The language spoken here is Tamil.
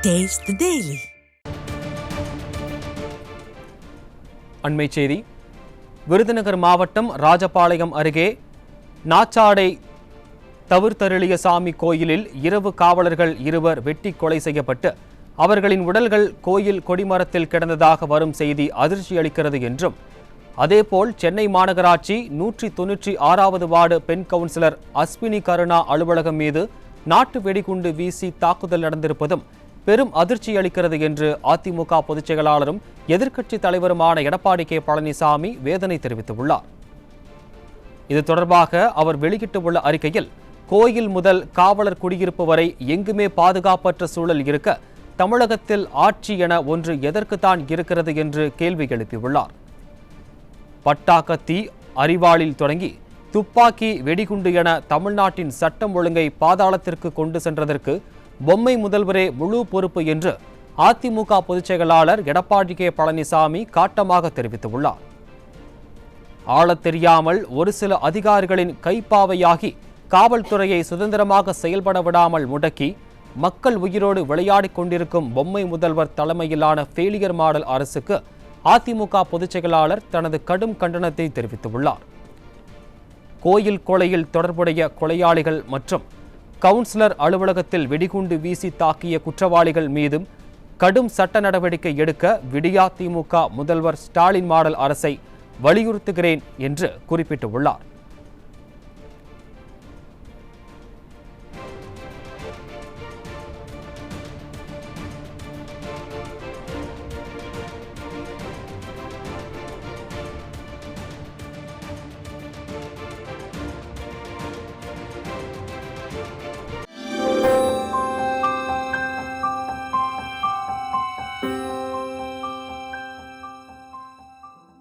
Taste the Daily. அண்மை செய்தி. விருதுநகர் மாவட்டம் ராஜபாளையம் அருகே நாச்சாடை தவிர்த்தருளிய சாமி கோயிலில் இரவு காவலர்கள் இருவர் வெட்டி கொலை செய்யப்பட்டு அவர்களின் உடல்கள் கோயில் கொடிமரத்தில் கிடந்ததாக வரும் செய்தி அதிர்ச்சி அளிக்கிறது என்றும், அதேபோல் சென்னை மாநகராட்சி 196வது வார்டு பெண் கவுன்சிலர் அஸ்வினி கருணா அலுவலகம் மீது நாட்டு வெடிகுண்டு வீசி தாக்குதல் நடந்திருப்பதும் பெரும் அதிர்ச்சி அளிக்கிறது என்று அதிமுக பொதுச் செயலாளரும் எதிர்க்கட்சி தலைவருமான எடப்பாடி கே பழனிசாமி வேதனை தெரிவித்துள்ளார். இது தொடர்பாக அவர் வெளியிட்டுள்ள அறிக்கையில், கோயில் முதல் காவலர் குடியிருப்பு வரை எங்குமே பாதுகாப்பற்ற சூழல் இருக்க தமிழகத்தில் ஆட்சி என ஒன்று எதற்குத்தான் இருக்கிறது என்று கேள்வி எழுப்பியுள்ளார். பட்டாக்கத்தி, அரிவாளில் தொடங்கி துப்பாக்கி, வெடிகுண்டு என தமிழ்நாட்டின் சட்டம் ஒழுங்கை பாதாளத்திற்கு கொண்டு சென்றதற்கு பொம்மை முதல்வரே முழு பொறுப்பு என்று அதிமுக பொதுச் செயலாளர் எடப்பாடி கே பழனிசாமி காட்டமாக தெரிவித்துள்ளார். ஆளத் தெரியாமல் ஒரு சில அதிகாரிகளின் கைப்பாவையாகி காவல்துறையை சுதந்திரமாக செயல்பட விடாமல் முடக்கி மக்கள் உயிரோடு விளையாடிக் கொண்டிருக்கும் பொம்மை முதல்வர் தலைமையிலான ஃபெயிலியர் மாடல் அரசுக்கு அதிமுக பொதுச் செயலாளர் தனது கடும் கண்டனத்தை தெரிவித்துள்ளார். கோயில் கொலையில் தொடர்புடைய கொலையாளிகள் மற்றும் கவுன்சிலர் அலுவலகத்தில் வெடிகுண்டு வீசி தாக்கிய குற்றவாளிகள் மீதும் கடும் சட்ட நடவடிக்கை எடுக்க விடியா திமுக முதல்வர் ஸ்டாலின் மாடல் அரசை வலியுறுத்துகிறேன் என்று குறிப்பிட்டுள்ளார்.